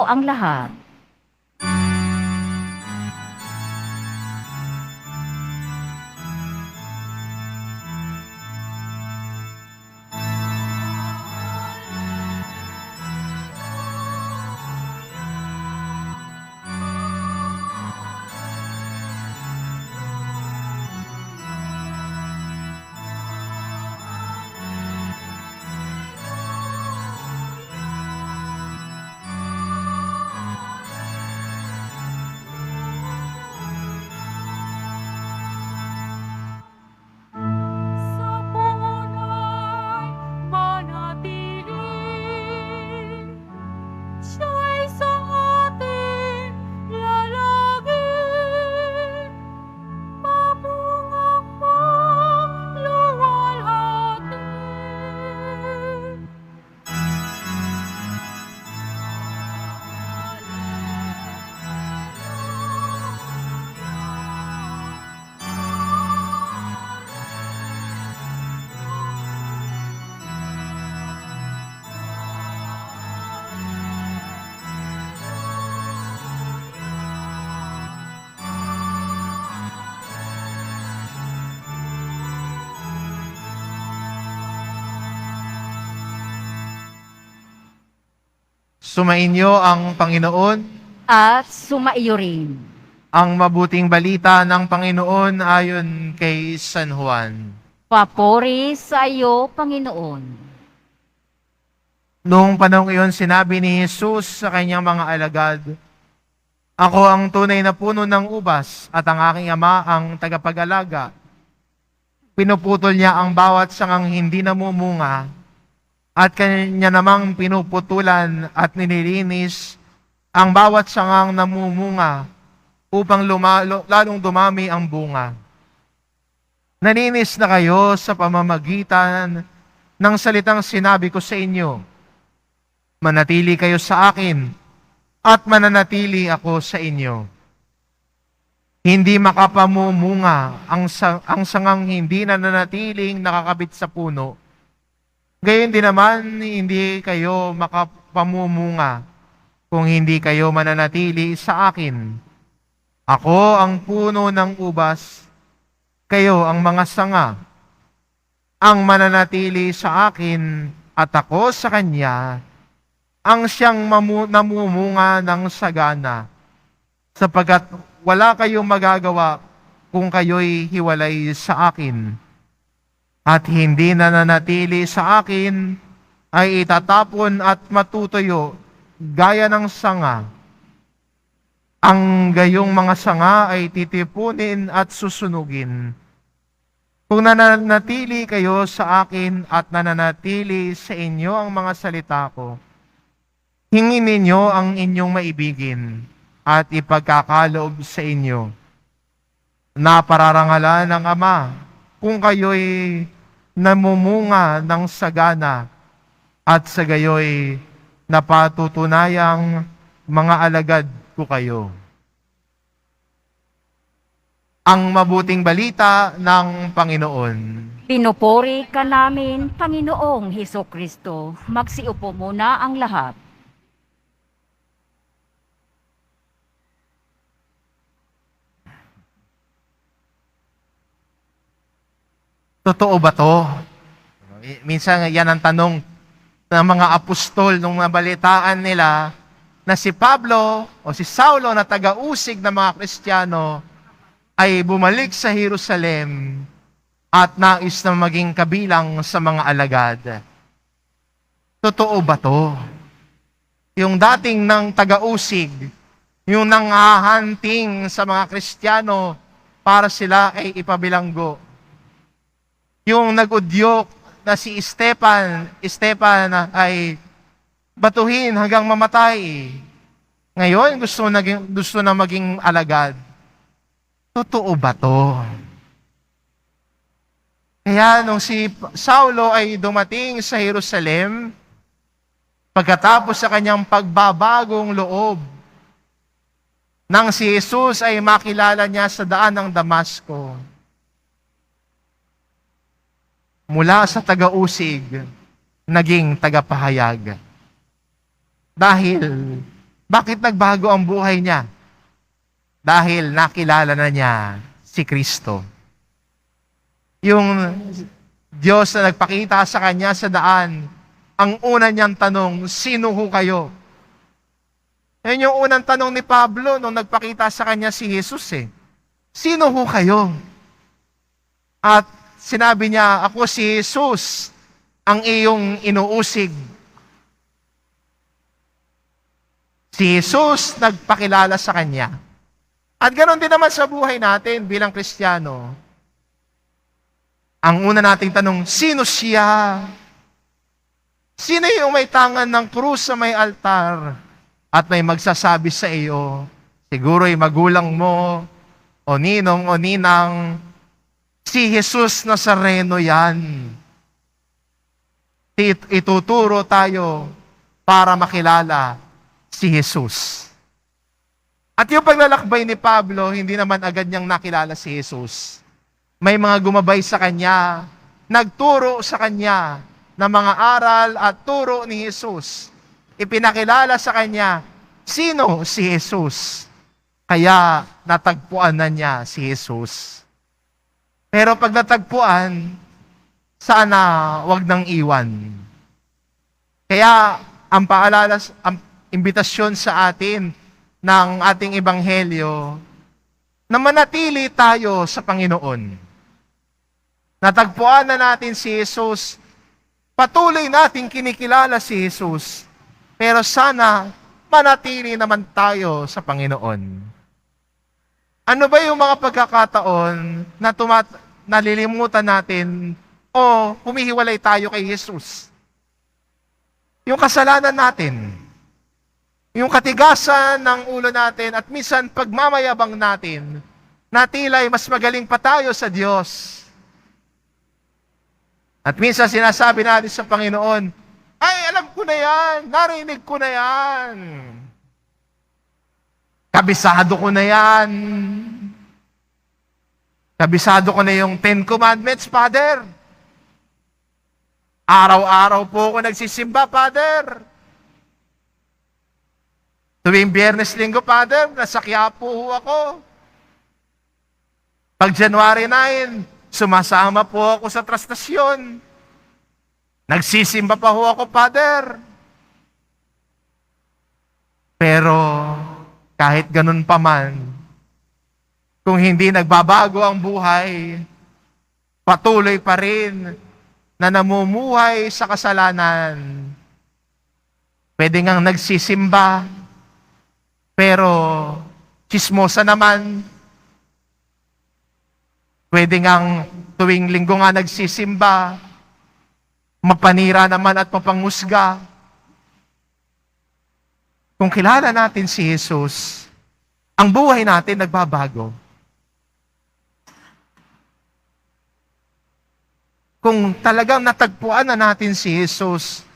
ang lahat. Sa punay manatili, siya'y sa ating lalagin. Mabungang magluwalhati. Sumainyo ang Panginoon, At sumaiyo rin. ang mabuting balita ng Panginoon ayon kay San Juan. Papuri sa iyo, Panginoon. Noong panahong iyon, sinabi ni Jesus sa kanyang mga alagad, "Ako ang tunay na puno ng ubas at ang aking ama ang tagapag-alaga. Pinuputol niya ang bawat sangang hindi namumunga at kanya namang pinuputulan at nililinis ang bawat sangang namumunga upang lalong dumami ang bunga. Naninis na kayo sa pamamagitan ng salitang sinabi ko sa inyo. Manatili kayo sa akin at mananatili ako sa inyo. Hindi makapamumunga ang sangang hindi nananatiling nakakabit sa puno. Gayon din naman, hindi kayo makapamumunga kung hindi kayo mananatili sa akin. Ako ang puno ng ubas, kayo ang mga sanga. Ang mananatili sa akin at ako sa kanya, ang siyang namumunga ng sagana, sapagkat wala kayong magagawa kung kayo'y hiwalay sa akin. At hindi nananatili sa akin ay itatapon at matutuyo gaya ng sanga. Ang gayong mga sanga ay titipunin at susunugin. Kung nananatili kayo sa akin at nananatili sa inyo ang mga salita ko, hingin ninyo ang inyong maibigin at ipagkakaloob sa inyo. Napararangalan ng Ama kung kayo'y namumunga ng sagana at sa gayo'y napatutunayang mga alagad ko kayo. Ang mabuting balita ng Panginoon. Pinupuri ka namin, Panginoong Hesukristo. Magsiupo muna ang lahat. Totoo ba to? Minsan yan ang tanong ng mga apostol nung nabalitaan nila na si Pablo o si Saulo na taga-usig ng mga Kristiyano ay bumalik sa Jerusalem at nais na maging kabilang sa mga alagad. Totoo ba to? Yung dating ng taga-usig, yung nanghahunting sa mga Kristiyano para sila ay ipabilanggo. Yung nag-udyok na si Esteban ay batuhin hanggang mamatay. Ngayon, gusto na maging alagad. Totoo ba to? Kaya nung si Saulo ay dumating sa Jerusalem, pagkatapos sa kanyang pagbabagong loob, nang si Jesus ay makilala niya sa daan ng Damasco, mula sa taga-usig, naging tagapahayag. Dahil Bakit nagbago ang buhay niya? Dahil nakilala na niya si Kristo. Yung Diyos na nagpakita sa kanya sa daan, ang una niyang tanong, sino ho kayo? Yan yung unang tanong ni Pablo nung nagpakita sa kanya si Jesus eh. Sino ho kayo? At sinabi niya, ako si Jesus, ang iyong inuusig. Si Jesus nagpakilala sa kanya. At ganoon din naman sa buhay natin bilang Kristiyano. Ang una nating tanong, sino siya? Sino yung may tangan ng krus sa may altar at may magsasabi sa iyo, siguro'y magulang mo, o ninong o ninang, si Jesus Nazareno yan. Ituturo tayo para makilala si Jesus. At yung paglalakbay ni Pablo, hindi naman agad niyang nakilala si Jesus. May mga gumabay sa kanya, nagturo sa kanya ng mga aral at turo ni Jesus. Ipinakilala sa kanya, sino si Jesus? Kaya natagpuan na niya si Jesus. Pero pag natagpuan, sana wag nang iwan. Kaya ang paalala, ang imbitasyon sa atin ng ating ebanghelyo na manatili tayo sa Panginoon. Natagpuan na natin si Jesus, patuloy nating kinikilala si Jesus, pero sana manatili naman tayo sa Panginoon. Ano ba yung mga pagkakataon na nalilimutan natin o humihiwalay tayo kay Jesus? Yung kasalanan natin, yung katigasan ng ulo natin at minsan pagmamayabang natin, na tila'y mas magaling pa tayo sa Diyos. At minsan sinasabi natin sa Panginoon, ay, alam ko na yan, narinig ko na yan. Kabisado ko na yan. Kabisado ko na yung 10 Commandments, Father. Araw-araw po ako nagsisimba, Father. Tuwing Biyernes Linggo, Father, nasa Quiapo ho ako. Pag January 9, sumasama po ako sa trastasyon. Nagsisimba pa ho ako, Father. Pero kahit ganun pa man, kung hindi nagbabago ang buhay, patuloy pa rin na namumuhay sa kasalanan. Pwede ngang nagsisimba, pero chismosa naman. Pwede ngang tuwing linggo nga nagsisimba, mapanira naman at mapangusga. Kung kilala natin si Jesus, ang buhay natin nagbabago. Kung talagang natagpuan na natin si Jesus,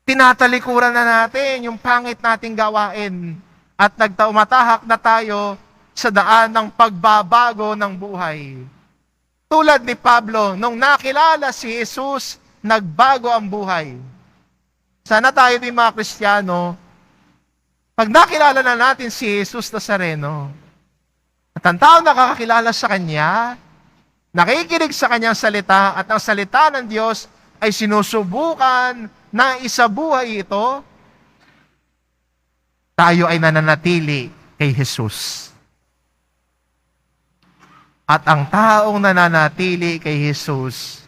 tinatalikuran na natin yung pangit nating gawain at nagtaumatahak na tayo sa daan ng pagbabago ng buhay. Tulad ni Pablo, nung nakilala si Jesus, nagbago ang buhay. Sana tayo din mga Kristiyano, pag nakilala na natin si Jesus Nazareno, at ang tao nakakakilala sa Kanya, nakikinig sa Kanyang salita, at ang salita ng Diyos ay sinusubukan na isabuhay ito, tayo ay nananatili kay Jesus. At ang taong nananatili kay Jesus,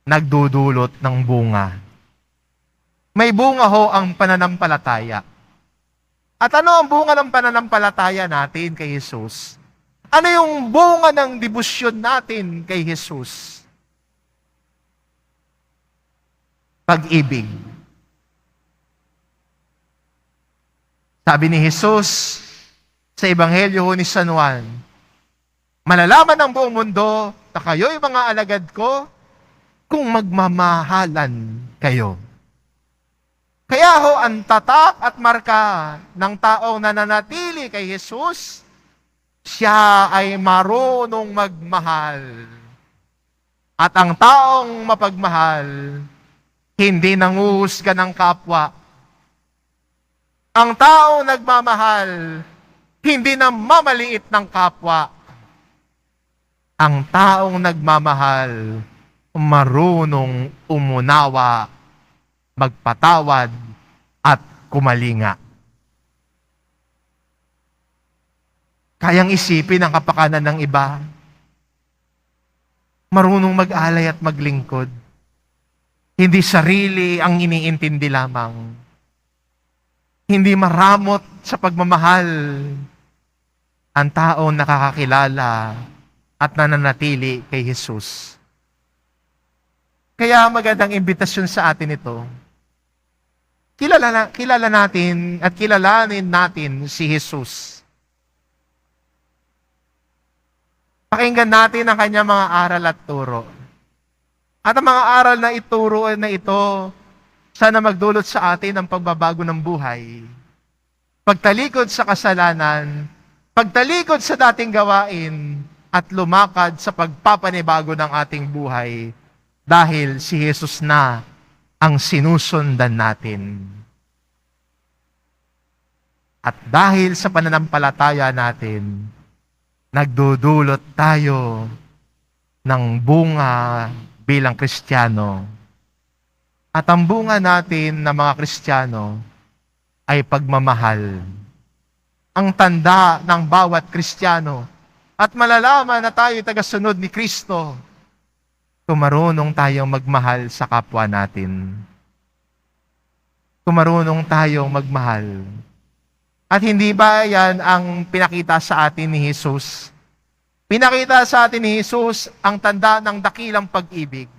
nagdudulot ng bunga. May bunga ho ang pananampalataya. At ano ang bunga ng pananampalataya natin kay Jesus? Ano yung bunga ng debosyon natin kay Jesus? Pag-ibig. Sabi ni Jesus sa Ebanghelyo ni San Juan, malalaman ng buong mundo na kayo'y mga alagad ko kung magmamahalan kayo. Kaya ho, ang tatak at marka ng taong nananatili kay Jesus, siya ay marunong magmahal. At ang taong mapagmahal, hindi nanguhusga ng kapwa. Ang taong nagmamahal, hindi na mamaliit ng kapwa. Ang taong nagmamahal, marunong umunawa, magpatawad, at kumalinga. Kayang isipin ang kapakanan ng iba. Marunong mag-alay at maglingkod. Hindi sarili ang iniintindi lamang. Hindi maramot sa pagmamahal. Ang taong nakakakilala at nananatili kay Jesus. Kaya magandang imbitasyon sa atin ito. Kilala natin at kilalanin natin si Jesus. Pakinggan natin ang kanyang mga aral at turo. At ang mga aral na ituro na ito, sana magdulot sa atin ng pagbabago ng buhay. Pagtalikod sa kasalanan, pagtalikod sa dating gawain, at lumakad sa pagpapanibago ng ating buhay dahil si Jesus na ang sinusundan natin. At dahil sa pananampalataya natin, nagdudulot tayo ng bunga bilang Kristiyano. At ang bunga natin na mga Kristiyano ay pagmamahal. Ang tanda ng bawat Kristiyano at malalaman na tayo tagasunod ni Kristo kung marunong tayong magmahal sa kapwa natin. Kung marunong tayong magmahal. At hindi ba yan ang pinakita sa atin ni Jesus? Pinakita sa atin ni Jesus ang tanda ng dakilang pag-ibig.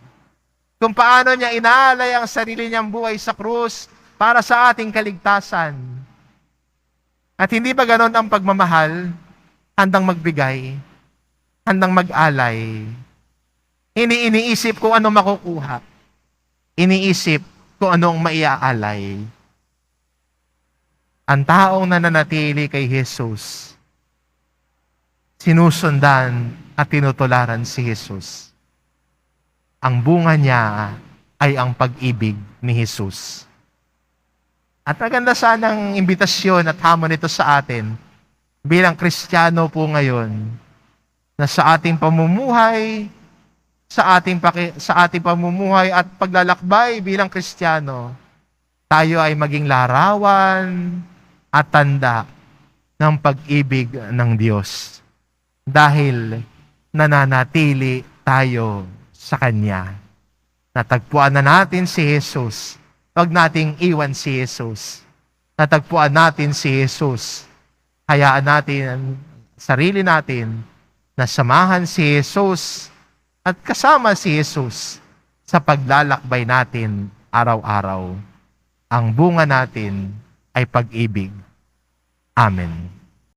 Kung paano niya inaalay ang sarili niyang buhay sa krus para sa ating kaligtasan. At hindi ba ganon ang pagmamahal? Handang magbigay, handang mag-alay. Iniisip kung ano makukuha. Iniisip kung anong maiaalay. Ang taong nananatili kay Jesus, sinusundan at tinutularan si Jesus. Ang bunga niya ay ang pag-ibig ni Jesus. At maganda sanang imbitasyon at hamon ito sa atin bilang Kristiyano po ngayon na sa ating pamumuhay, sa ating pamumuhay at paglalakbay bilang Kristiyano, tayo ay maging larawan at tanda ng pag-ibig ng Diyos. Dahil nananatili tayo sa Kanya. Natagpuan na natin si Jesus. Huwag nating iwan si Jesus. Natagpuan natin si Jesus. Hayaan natin ang sarili natin na samahan si Jesus at kasama si Jesus sa paglalakbay natin araw-araw. Ang bunga natin ay pag-ibig. Amen.